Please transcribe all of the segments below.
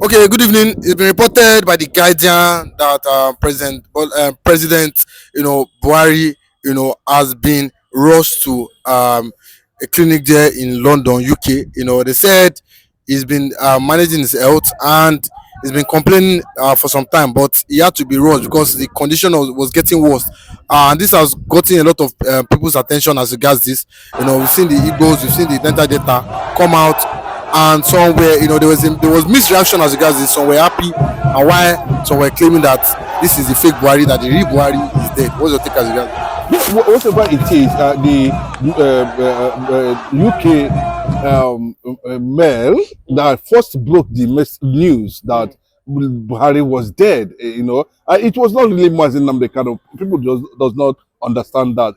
Okay, good evening. It's been reported by the Guardian that President, Buhari, has been rushed to a clinic there in London, UK. They said he's been managing his health and he's been complaining for some time, but he had to be rushed because the condition was getting worse. And this has gotten a lot of people's attention as regards this. We've seen the Igbos, we've seen the dental data come out, and somewhere there was misreaction as regards this. Some were happy, and why some were claiming that this is the fake Buhari, that the real Buhari is dead. What's your take as regards? Yeah, whatever it is, the UK mail that first broke the news that Buhari was dead. It was not really Mazin Nnamdi Kanu. People does not understand that.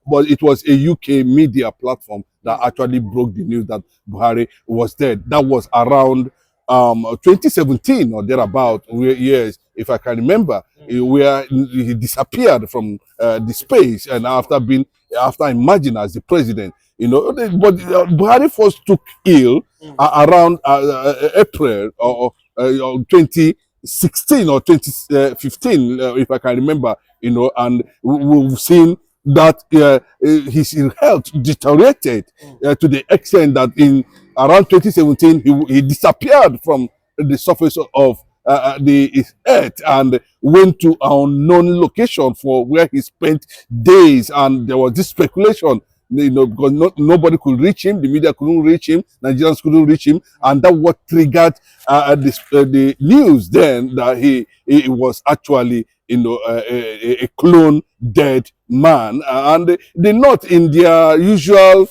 But it was a UK media platform that actually broke the news that Buhari was dead. That was around 2017 or thereabout. Yes, if I can remember, where he disappeared from the space, and after emerging as the president. But Buhari first took ill around April or 2016 or 2015, if I can remember. And we've seen that his health deteriorated to the extent that in around 2017 he disappeared from the surface of the earth and went to an unknown location for where he spent days. And there was this speculation, because nobody could reach him, the media couldn't reach him, Nigerians couldn't reach him, and that what triggered the news then that he was actually a clone dead man. And they not in their usual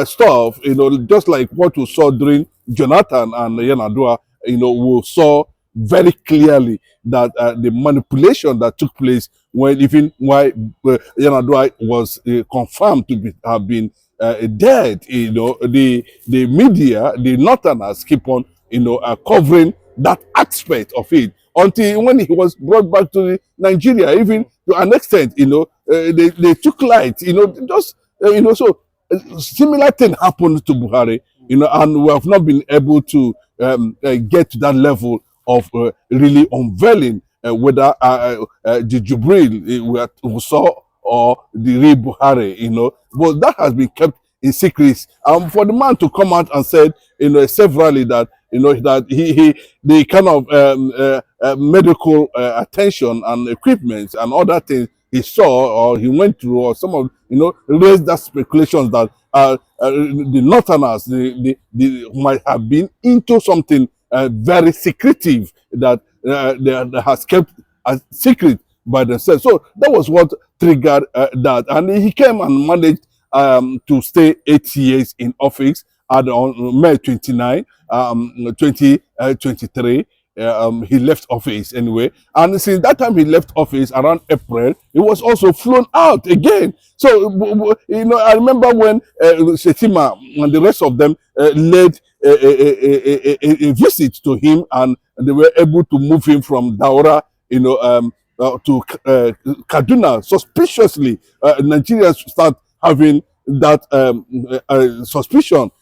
stuff, just like what we saw during Jonathan and Yanadua. We saw very clearly that the manipulation that took place when even why Yanadua was confirmed to have been dead. The media, the Northerners, keep on covering that aspect of it until when he was brought back to Nigeria, even to an extent, they took light, so similar thing happened to Buhari, and we have not been able to get to that level of really unveiling whether the Jubril we saw or the real Buhari, but that has been kept in secret. For the man to come out and said, severally that, that the kind of medical attention and equipment and other things he saw or he went through, or some of raised that speculations that the Northerners the might have been into something very secretive that they has kept a secret by themselves. So that was what triggered that, and he came and managed to stay 8 years in office. And on May 29, 2023, he left office anyway. And since that time he left office around April, he was also flown out again. So, I remember when Shetima and the rest of them led a visit to him, and they were able to move him from Daura, to Kaduna. Suspiciously, Nigerians start having that suspicion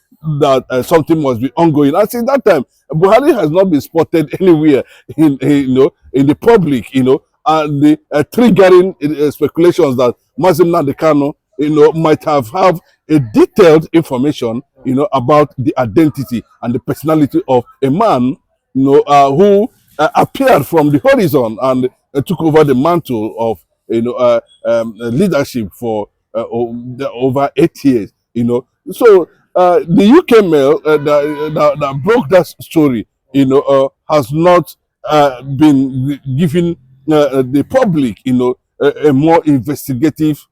that something must be ongoing. And since that time, Buhari has not been spotted anywhere in the public, and the triggering speculations that Mazin Nnamdi Kanu, might have a detailed information, about the identity and the personality of a man, who appeared from the horizon and took over the mantle of, leadership for over 8 years, So the UK Mail that broke that story, has not been giving the public, a more investigative,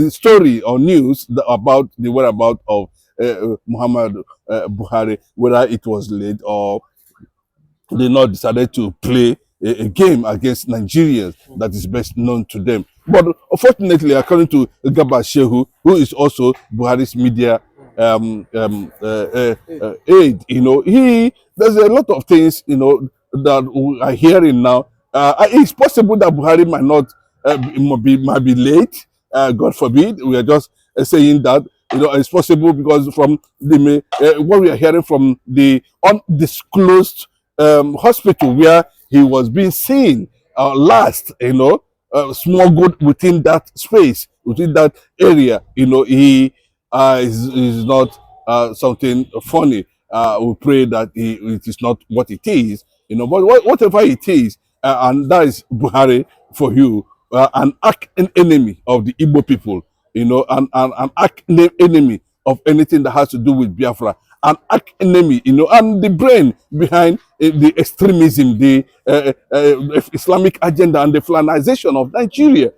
story or news about the whereabouts of Muhammad Buhari, whether it was late or they not decided to play a game against Nigerians that is best known to them. But unfortunately, according to Gaba Shehu, who is also Buhari's media aide, there's a lot of things, that we are hearing now. It's possible that Buhari might not might be late. God forbid. We are just saying that, it's possible because from the what we are hearing from the undisclosed hospital where he was being seen last, smuggled within that space, within that area. He is not something funny. We pray that it is not what it is, but whatever it is, and that is Buhari for you, an arch enemy of the Igbo people, an arch enemy of anything that has to do with Biafra, an arch enemy, and the brain behind the extremism, the Islamic agenda, and the Fulanization of Nigeria.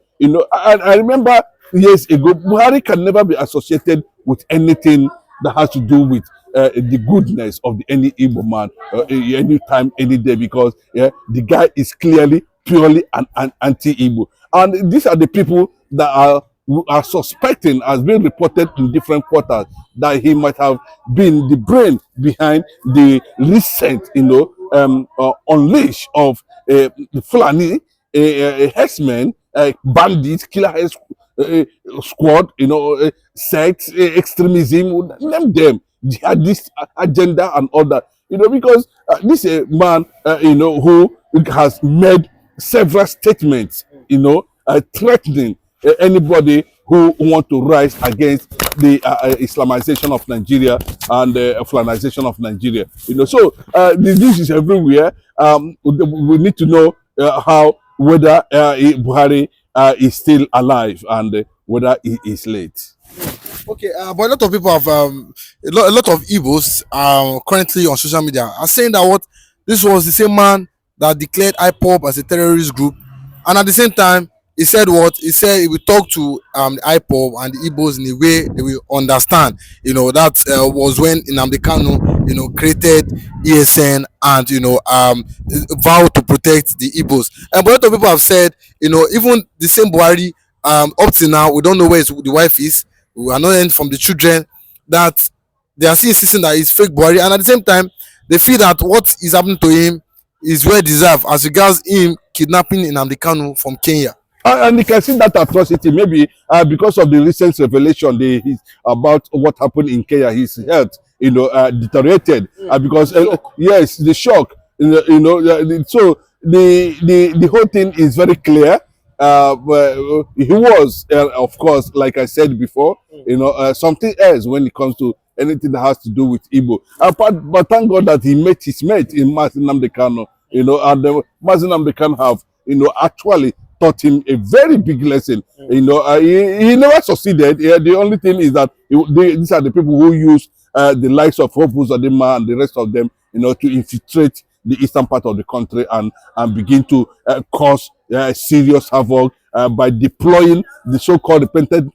I remember years ago, Buhari can never be associated with anything that has to do with the goodness of any Igbo man, any time, any day, because the guy is clearly, purely an anti-Igbo. And these are the people that are suspecting, as being reported in different quarters, that he might have been the brain behind the recent, unleash of Fulani herdsmen, bandits, squad, sects, extremism, name them, jihadist agenda and all that. Because this is a man, who has made several statements, threatening anybody who want to rise against the Islamization of Nigeria and the Fulanization of Nigeria. So this is everywhere. We need to know whether Buhari is still alive and whether he is late. Okay, but a lot of people have a lot of Igbos currently on social media are saying that what this was the same man that declared IPOB as a terrorist group, and at the same time he said he will talk to the IPOB and the Igbos in a way they will understand. That was when Nnamdi Kanu created ESN and vowed to protect the Igbos. And but a lot of people have said even the same Buhari, up till now we don't know where the wife is. We are not hearing from the children, that they are still insisting that it's fake Buhari, and at the same time they feel that what is happening to him is well deserved as regards him kidnapping Nnamdi Kanu from Kenya. And you can see that atrocity, maybe because of the recent revelation about what happened in Kenya. His health, deteriorated because yes, the shock. So the whole thing is very clear. He was, of course, like I said before, something else when it comes to anything that has to do with Igbo. But thank God that he met his mate in Nnamdi Kanu, and Nnamdi Kanu have, actually taught him a very big lesson. He never succeeded. The only thing is that these are the people who use the likes of Hope Uzodinma and the rest of them, to infiltrate the eastern part of the country and begin to cause serious havoc by deploying the so-called repentant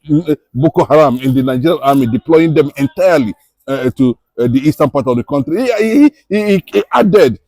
Boko Haram in the Nigerian army, deploying them entirely to the eastern part of the country. He added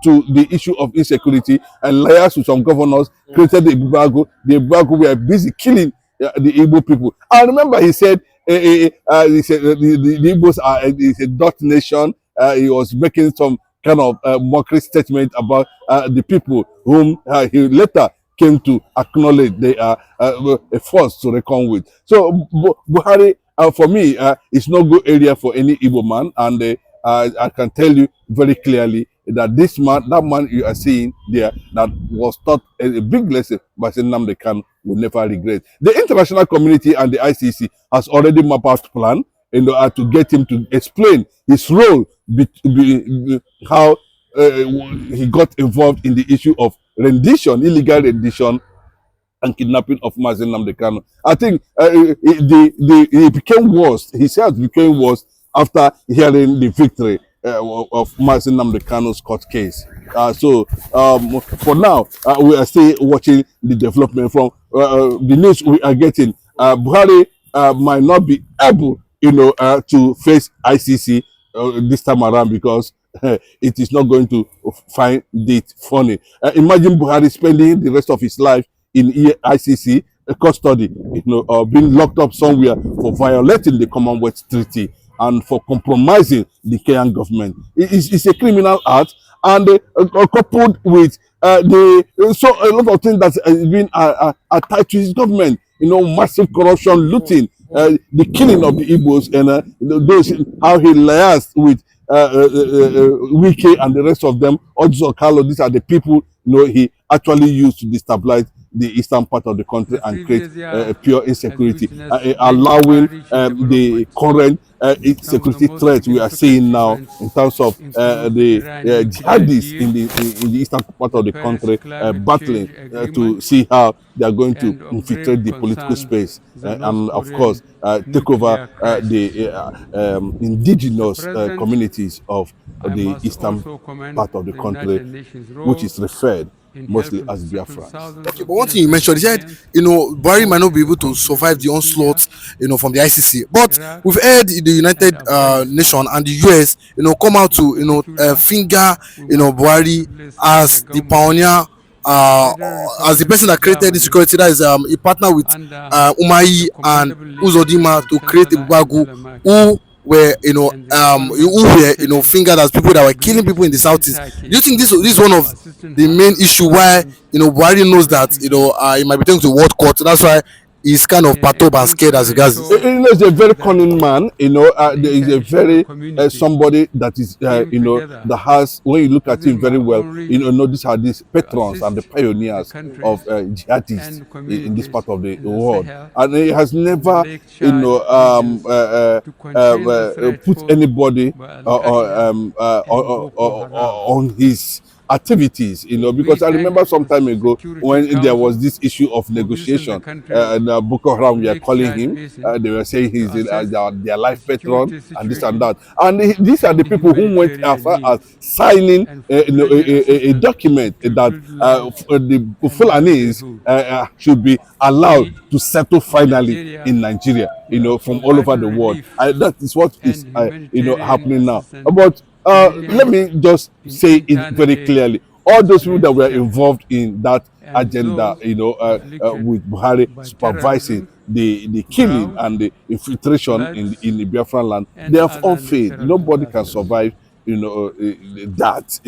to the issue of insecurity and liars to some governors, created the Igbo. The Igbo were busy killing the Igbo people. I remember he said the Igbos are a dot nation. He was making some kind of mockery statement about the people whom he later came to acknowledge they are a force to reckon with. So Buhari, for me, is no good area for any Igbo man, and I can tell you very clearly that that man you are seeing there, that was taught a big lesson by Nnamdi Kanu, will never regret. The international community and the ICC has already mapped out a plan to get him to explain his role, how he got involved in the issue of rendition, illegal rendition, and kidnapping of Nnamdi Kanu. I think it became worse. His health became worse after hearing the victory of Nnamdi Kanu's court case. So for now, we are still watching the development from the news we are getting. Buhari might not be able, to face ICC this time around, because it is not going to find it funny. Imagine Buhari spending the rest of his life in ICC custody, being locked up somewhere for violating the Commonwealth Treaty and for compromising the Kenyan government. It's a criminal act, and coupled with a lot of things that has been attached to his government. Massive corruption, looting, the killing of the Igbos, and those how he liaised with Wike and the rest of them, also Carlo, these are the people he actually used to destabilize the eastern part of the country The and create previous year, pure insecurity, exhibitionists allowing Buhari the development. current Some of the security most threats we are significant seeing now events in terms of include the Iran nuclear jihadists deal, in the eastern part the of the Paris country climate battling change to agreement, see how they are going to and of grave infiltrate the political concern, space the North and, of Korean course, take over nuclear crisis. the Mr. indigenous President, communities of I the must eastern also commend part of the the country, United Nations' which role is referred in mostly helping to as settle Biafrans. thousands Okay, of but one thing you innocent mentioned, he said, civilians Buhari might caught not in be the able to conflicts survive in the Syria, onslaught, from the ICC. But Iraq, we've heard the and United Afghanistan. Nation and the US, come out In to, particular, finger, we want to Buhari congratulate the as the government pioneer, of the uh, Federal as the Republic person that of created this Germany security. That is, he partnered with under Umahi the and commendable leadership Uzodima of to create Chancellor Ibubagu, Angela Merkel who were, and the government of Italy fingered as people that were killing agreed people in the in this southeast. high Do you case think this is one to of assisting the her main issue why, thousands Buhari knows of that, refugees he might be taken to world court? That's why he's kind of perturbed and scared as regards this. He's a very that cunning man. the There is a international very community somebody that is, came together that has, when you look at him using very well, Machinery these are these to patrons and the assist the pioneers of countries jihadists and in this part communities of the in the world, Sahel and he has and the never, Lake Chad regions to contain the threat put posed anybody by Al Qaeda and Boko Haram. on his activities, because We I thank remember some the time ago Security when there was Council this issue of for visiting the negotiation, countries and Boko of Haram, the we are Lake calling Chad him, Basin they were saying he's to assess their the life patron security and this and situation that. And these are and the the people who went as humanitarian far as needs, signing and for pledging a assistance document to that build life the and Fulanis livelihood. should be allowed We to settle in finally Nigeria, in Nigeria, we are from all over providing the world. relief That is what and is humanitarian happening now. assistance But to let millions me just in say it very internally clearly. All those people that displaced were territories involved in that and agenda, those afflicted with Buhari by supervising terrorism, the killing drought, and the infiltration floods, in the Biafran land, they and have all other failed. natural Nobody can disasters. survive, that,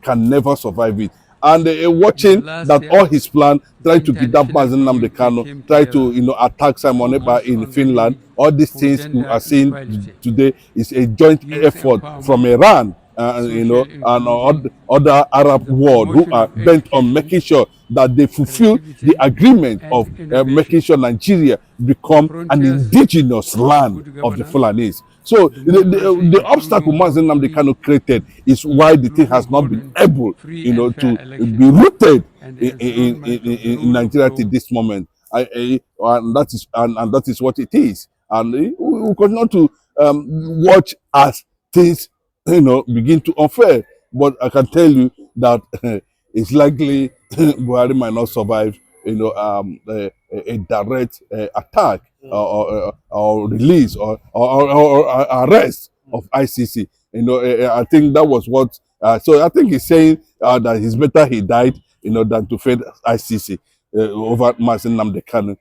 can never survive it. And In the watching last that all year, his plan, the try to kidnap international Mazen Nnamdi community Kanu, came try to, together attack to Simon Ekpa focus in on the Finland. need All these for things we gender are seeing equality, today is a joint youth effort from empowerment, Iran, social and inclusion, other Arab and the world who promotion are of bent on education, making sure that they fulfill the creativity, agreement and of making innovation, sure Nigeria the become an frontiers indigenous for land good of the governance, Fulanese. So democracy, the obstacle including Mazen both Nnamdi free, Kanu created is why the thing including has not been holding able, free and fair to be elections, rooted and the enthronement of the in rule of Nigeria till law. this moment. And that is and that is what it is. And we will continue to watch as things begin to unfold. But I can tell you that it's likely Buhari might not survive a direct attack or release or arrest of ICC. I think that was what. So I think he's saying that it's better he died, than to face ICC over Mazen Nnamdi Kanu.